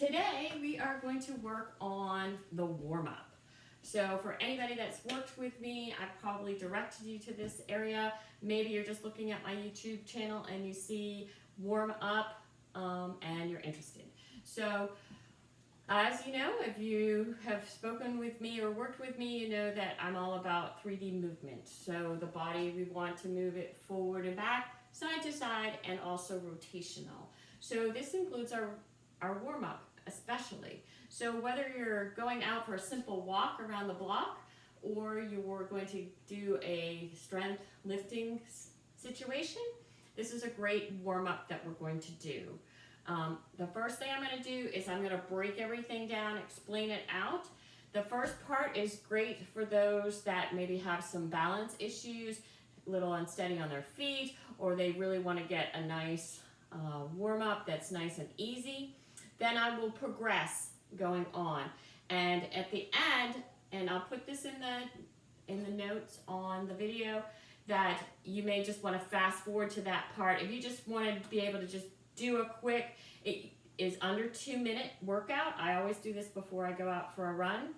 Today we are going to work on the warm-up. So for anybody that's worked with me, I've probably directed you to this area. Maybe you're just looking at my YouTube channel and you see warm up and you're interested. So as you know, if you have spoken with me or worked with me, you know that I'm all about 3D movement. So the body, we want to move it forward and back, side to side, and also rotational. So this includes our warm-up especially. So whether you're going out for a simple walk around the block or you're going to do a strength lifting situation, this is a great warm-up that we're going to do. The first thing I'm going to do is I'm going to break everything down, explain it out. The first part is great for those that maybe have some balance issues, a little unsteady on their feet, or they really want to get a nice warm-up that's nice and easy. Then I will progress going on. And at the end, and I'll put this in the notes on the video, that you may just want to fast forward to that part. If you just want to be able to just do a quick, it is under 2-minute workout. I always do this before I go out for a run.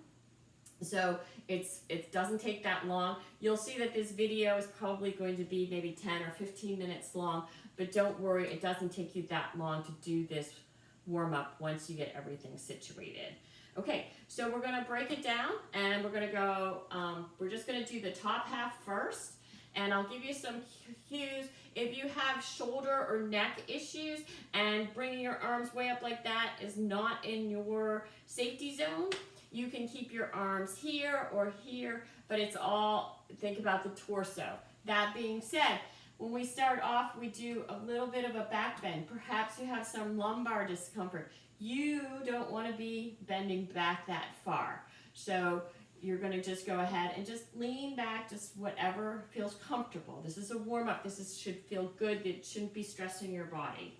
So it doesn't take that long. You'll see that this video is probably going to be maybe 10 or 15 minutes long, but don't worry, it doesn't take you that long to do this warm up once you get everything situated. Okay, so we're gonna break it down and we're gonna go, we're just gonna do the top half first, and I'll give you some cues. If you have shoulder or neck issues and bringing your arms way up like that is not in your safety zone, you can keep your arms here or here, but it's all, think about the torso. That being said, when we start off, we do a little bit of a back bend. Perhaps you have some lumbar discomfort. You don't want to be bending back that far. So you're going to just go ahead and just lean back, just whatever feels comfortable. This is a warm-up. Should feel good. It shouldn't be stressing your body.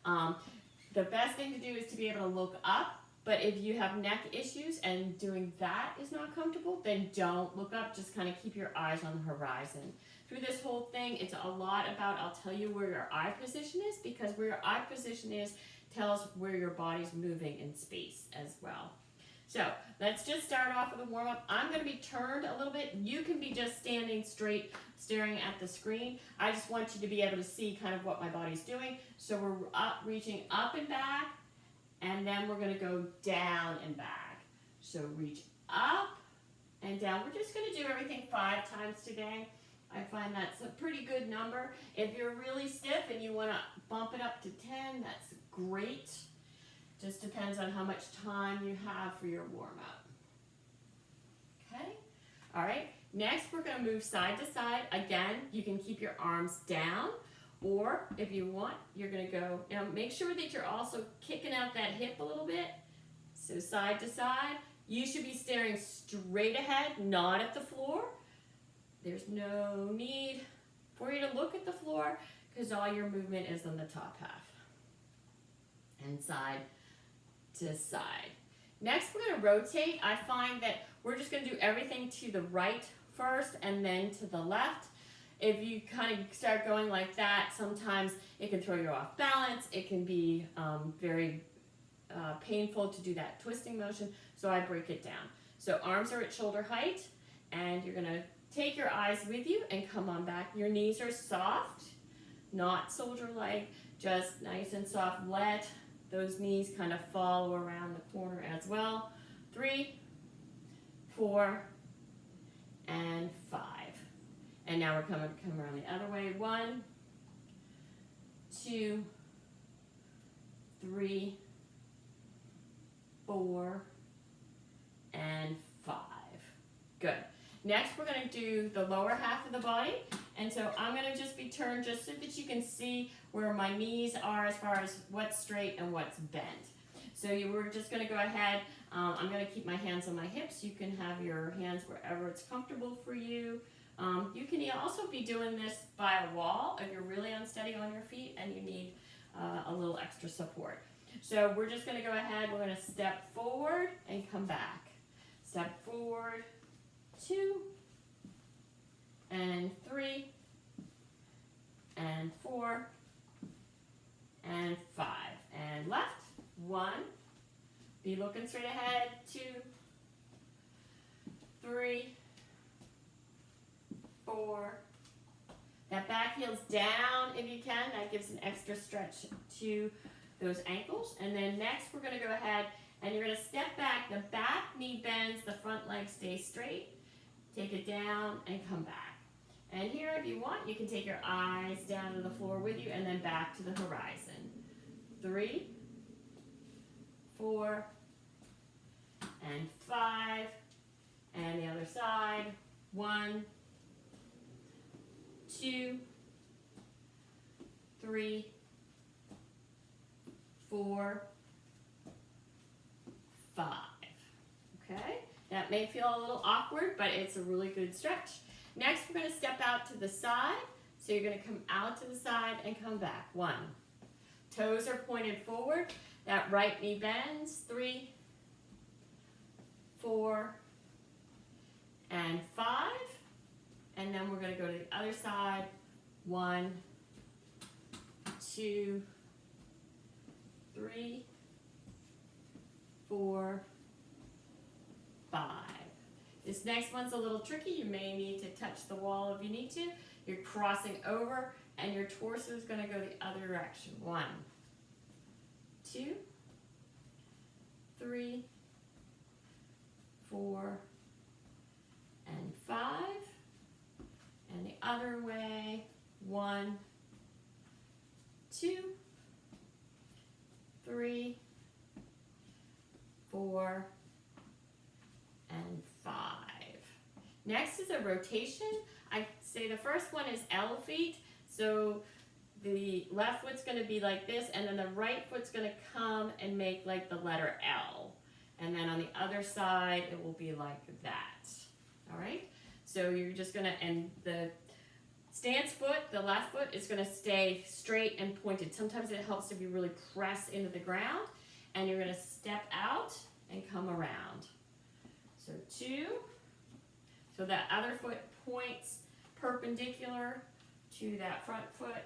The best thing to do is to be able to look up. But if you have neck issues and doing that is not comfortable, then don't look up. Just kind of keep your eyes on the horizon. Through this whole thing, it's a lot about, I'll tell you where your eye position is, because where your eye position is tells where your body's moving in space as well. So let's just start off with a warm-up. I'm going to be turned a little bit. You can be just standing straight, staring at the screen. I just want you to be able to see kind of what my body's doing. So we're reaching up and back, and then we're going to go down and back. So reach up and down. We're just going to do everything 5 times today. I find that's a pretty good number. If you're really stiff and you want to bump it up to 10, that's great. Just depends on how much time you have for your warm-up. Okay? All right. Next, we're going to move side to side. Again, you can keep your arms down, or if you want, you're going to go, now make sure that you're also kicking out that hip a little bit. So side to side. You should be staring straight ahead, not at the floor. There's no need for you to look at the floor because all your movement is on the top half. And side to side. Next, we're going to rotate. I find that we're just going to do everything to the right first and then to the left. If you kind of start going like that, sometimes it can throw you off balance. It can be very painful to do that twisting motion, so I break it down. So arms are at shoulder height, and you're going to take your eyes with you and come on back. Your knees are soft, not soldier-like, just nice and soft. Let those knees kind of follow around the corner as well. 3, 4, and 5. And now we're come around the other way. 1, 2, 3, 4, and 5. Good. Next, we're going to do the lower half of the body. And so I'm going to just be turned just so that you can see where my knees are as far as what's straight and what's bent. So we're just going to go ahead. I'm going to keep my hands on my hips. You can have your hands wherever it's comfortable for you. You can also be doing this by a wall if you're really unsteady on your feet and you need a little extra support. So we're just going to go ahead. We're going to step forward and come back. Step forward. 2, and 3, and 4, and 5. And left. 1, Be looking straight ahead. 2, 3, 4. That back heel's down if you can. That gives an extra stretch to those ankles. And then next we're going to go ahead and you're going to step back. The back knee bends, the front leg stays straight. Take it down and come back. And here, if you want, you can take your eyes down to the floor with you and then back to the horizon. 3, 4, and 5. And the other side. 1, 2, 3, 4, 5. Okay? That may feel a little awkward, but it's a really good stretch. Next, we're going to step out to the side. So you're going to come out to the side and come back. 1. Toes are pointed forward. That right knee bends. 3, 4, and 5. And then we're going to go to the other side. 1, 2, 3, 4, 5. This next one's a little tricky. You may need to touch the wall if you need to. You're crossing over and your torso is going to go the other direction. 1, 2, 3, 4, and 5. And the other way. 1, 2, 3, 4, and 5. Next is a rotation. I say the first one is elephant. So the left foot's going to be like this, and then the right foot's going to come and make like the letter L. And then on the other side, it will be like that. All right? So you're just going to, and the stance foot, the left foot, is going to stay straight and pointed. Sometimes it helps if you really press into the ground. And you're going to step out and come around. So 2. So that other foot points perpendicular to that front foot.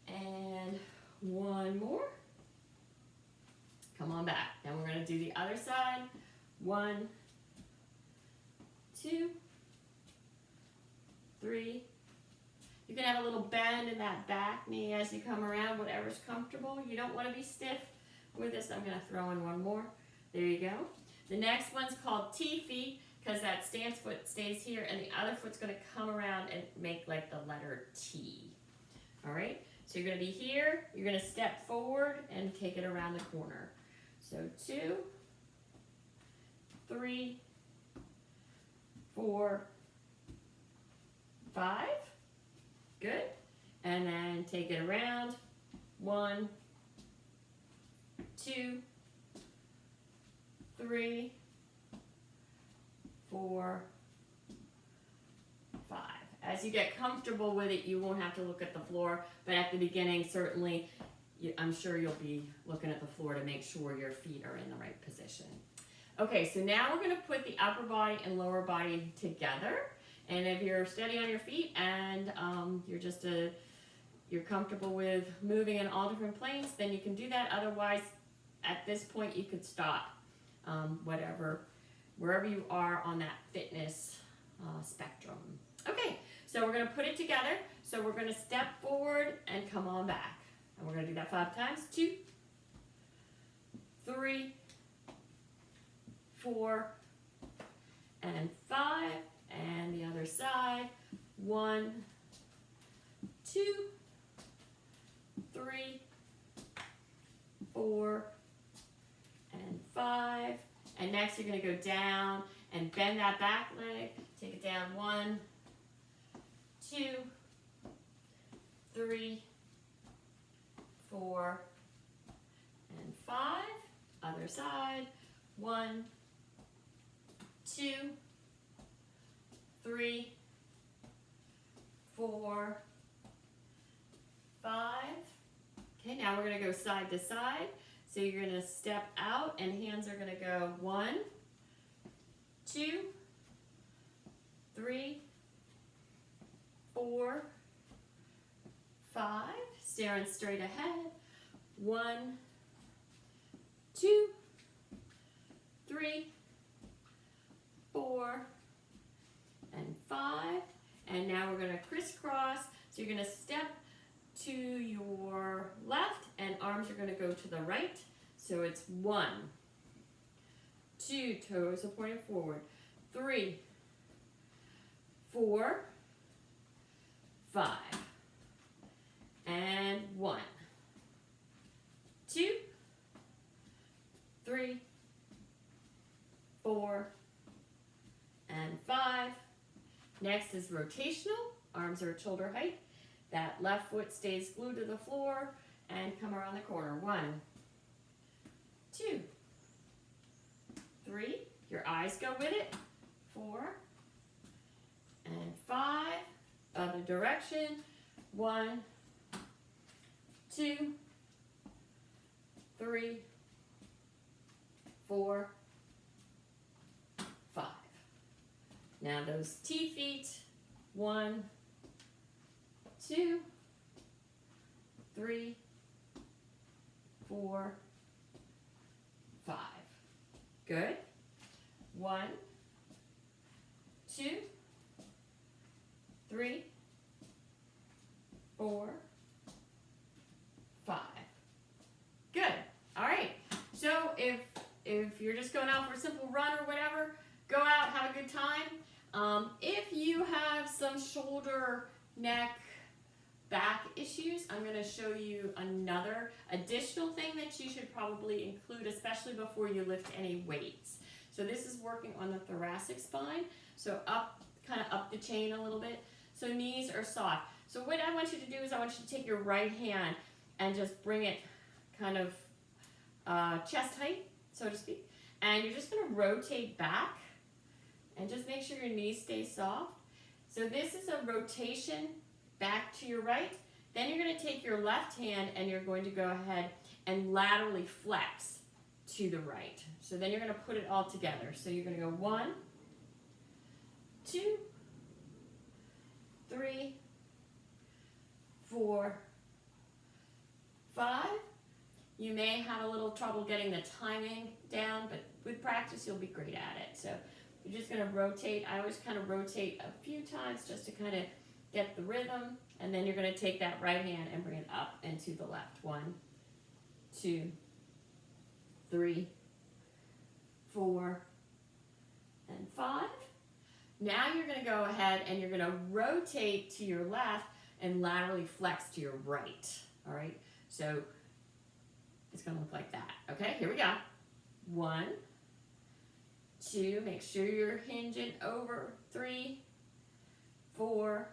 And 1 more. Come on back. Then we're going to do the other side. 1, 2, 3. You can have a little bend in that back knee as you come around, whatever's comfortable. You don't want to be stiff with this. I'm going to throw in 1 more. There you go. The next one's called T-feet because that stance foot stays here and the other foot's going to come around and make like the letter T. All right? So you're going to be here. You're going to step forward and take it around the corner. So 2, 3, 4, 5. Good. And then take it around. 1, 2, 3, 4, 5. As you get comfortable with it, you won't have to look at the floor, but at the beginning, certainly, I'm sure you'll be looking at the floor to make sure your feet are in the right position. Okay, so now we're going to put the upper body and lower body together. And if you're steady on your feet and you're comfortable with moving in all different planes, then you can do that. Otherwise, at this point, you could stop. Wherever you are on that fitness spectrum. Okay, so we're going to put it together. So we're going to step forward and come on back. And we're going to do that 5 times. 2, 3, 4, and 5. And the other side. 1, 2, 3, 4, and 5. And next you're going to go down and bend that back leg. Take it down. 1, 2, 3, 4, and 5. Other side. 1, 2, 3, 4, 5. Okay, now we're going to go side to side. So you're going to step out and hands are going to go 1, 2, 3, 4, 5. Staring straight ahead. 1, 2, 3, 4, and 5. And now we're going to crisscross. So you're going to step to your left and arms are going to go to the right. So it's 1, 2, toes are pointing forward, 3, 4, 5, and 1, 2, 3, 4, and 5. Next is rotational. Arms are at shoulder height. That left foot stays glued to the floor and come around the corner. 1, 2, 3. Your eyes go with it. 4 and 5. Other direction. 1, 2, 3, 4, 5. Now those T feet. 1, 2, 3, 4, 5. Good. 1, 2, 3, 4, 5. Good. All right. So if you're just going out for a simple run or whatever, go out, have a good time. If you have some shoulder, neck, back issues, I'm going to show you another additional thing that you should probably include, especially before you lift any weights. So this is working on the thoracic spine. So kind of up the chain a little bit. So knees are soft. So what I want you to do is I want you to take your right hand and just bring it kind of chest height, so to speak. And you're just going to rotate back and just make sure your knees stay soft. So this is a rotation back to your right. Then you're going to take your left hand and you're going to go ahead and laterally flex to the right. So then you're going to put it all together. So you're going to go 1, 2, 3, 4, 5. You may have a little trouble getting the timing down, but with practice you'll be great at it. So you're just going to rotate. I always kind of rotate a few times just to kind of get the rhythm, and then you're going to take that right hand and bring it up and to the left. 1, 2, 3, 4, and 5. Now you're going to go ahead and you're going to rotate to your left and laterally flex to your right. All right, so it's going to look like that. Okay, here we go. 1, 2, make sure you're hinging over. 3, 4,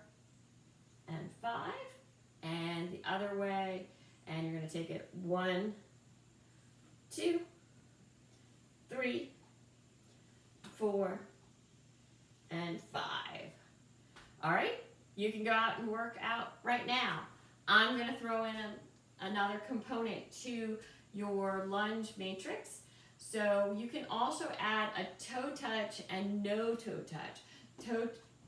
and 5, and the other way, and you're going to take it 1, 2, 3, 4, and 5. All right, you can go out and work out right now. I'm going to throw in another component to your lunge matrix. So you can also add a toe touch and no toe touch.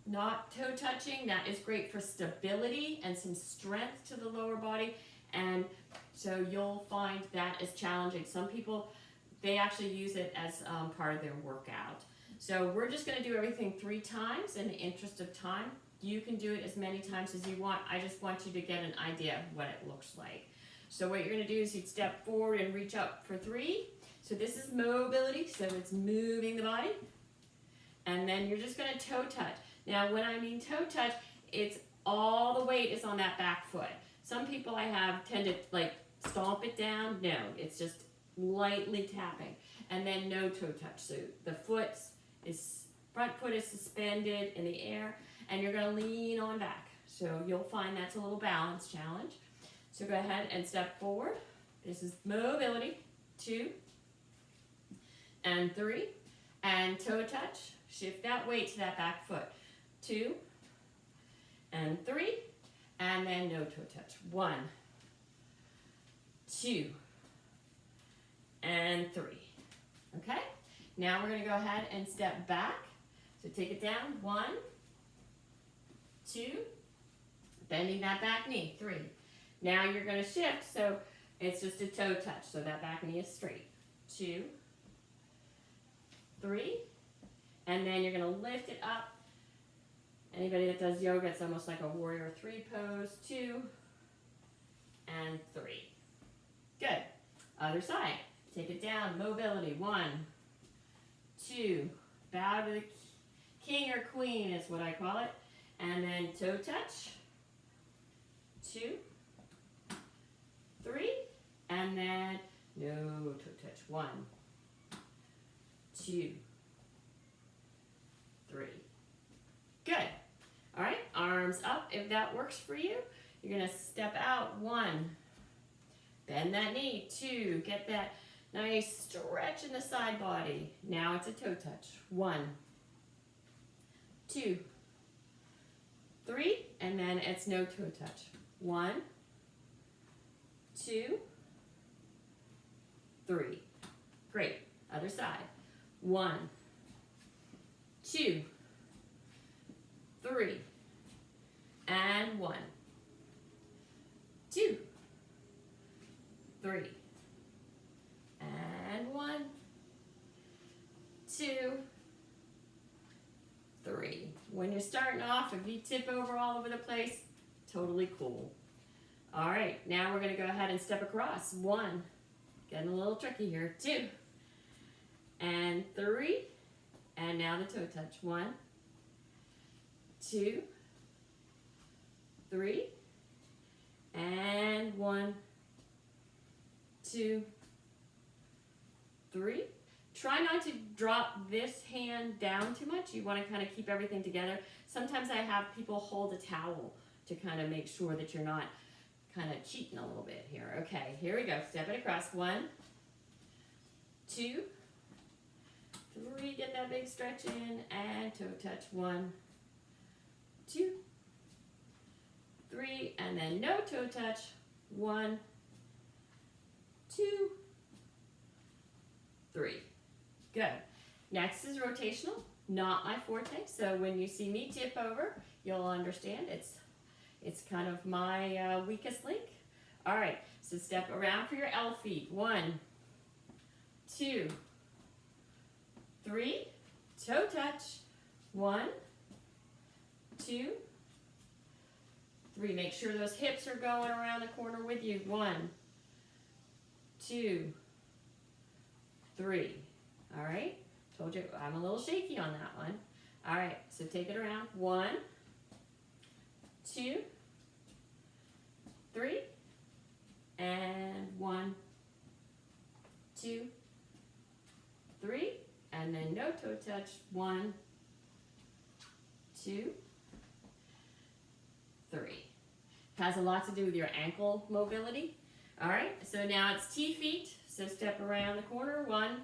Not toe touching, that is great for stability and some strength to the lower body, and so you'll find that is challenging. Some people, they actually use it as part of their workout. So we're just going to do everything 3 times in the interest of time. You can do it as many times as you want. I just want you to get an idea of what it looks like. So what you're going to do is you'd step forward and reach up for 3. So this is mobility, so it's moving the body. And then you're just going to toe touch. Now when I mean toe touch, it's all the weight is on that back foot. Some people I have tend to like stomp it down. No, it's just lightly tapping. And then no toe touch. So the front foot is suspended in the air and you're going to lean on back. So you'll find that's a little balance challenge. So go ahead and step forward. This is mobility. 2 and 3. And toe touch. Shift that weight to that back foot. 2 and 3. And then no toe touch. 1, 2, and 3. Okay? Now we're going to go ahead and step back. So take it down. 1, 2, bending that back knee. 3. Now you're going to shift, so it's just a toe touch, so that back knee is straight. 2, 3, and then you're going to lift it up. Anybody that does yoga, it's almost like a warrior 3 pose. 2 and 3. Good. Other side. Take it down. Mobility. 1, 2. Bow to the king or queen is what I call it. And then toe touch. 2, 3. And then no toe touch. 1, 2, 3. Good. All right, arms up if that works for you. You're gonna step out. 1, bend that knee. 2, get that nice stretch in the side body. Now it's a toe touch. 1, 2, 3, and then it's no toe touch. 1, 2, 3. Great. Other side. 1, 2, 3, and 1, 2, 3, and 1, 2, 3. When you're starting off, if you tip over all over the place, totally cool. All right, now we're going to go ahead and step across. 1, getting a little tricky here. 2, and 3, and now the toe touch. 1, 2, 3, and 1, 2, 3. Try not to drop this hand down too much. You want to kind of keep everything together. Sometimes I have people hold a towel to kind of make sure that you're not kind of cheating a little bit here. Okay, here we go. Step it across. 1, 2, 3. Get that big stretch in and toe touch. 1, 2, 3, and then no toe touch. 1, 2, 3. Good. Next is rotational, not my forte. So when you see me tip over, you'll understand it's kind of my weakest link. All right, so step around for your L feet. 1, 2, 3, toe touch. 1, 2, 3. Make sure those hips are going around the corner with you. 1, 2, 3. All right. Told you I'm a little shaky on that one. All right. So take it around. 1, 2, 3, and 1, 2, 3, and then no toe touch. 1, 2, 3. Has a lot to do with your ankle mobility. All right, so now it's T feet. So step around the corner. 1,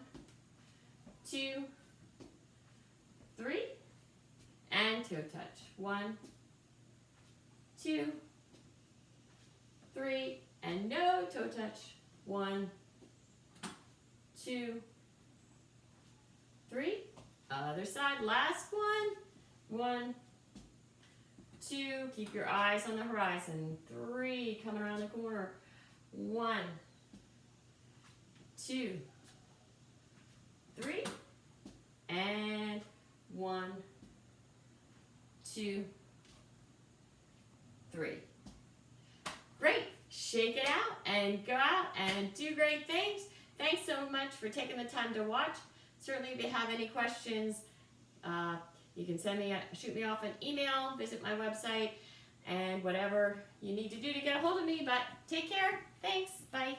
2, 3, and toe touch. 1, 2, 3, and no toe touch. 1, 2, 3. Other side. Last one. 1, 2. Keep your eyes on the horizon. 3. Coming around the corner. 1, 2, 3, and 1, 2, 3. Great. Shake it out and go out and do great things. Thanks so much for taking the time to watch. Certainly, if you have any questions, you can shoot me off an email, visit my website, and whatever you need to do to get a hold of me. But take care. Thanks. Bye.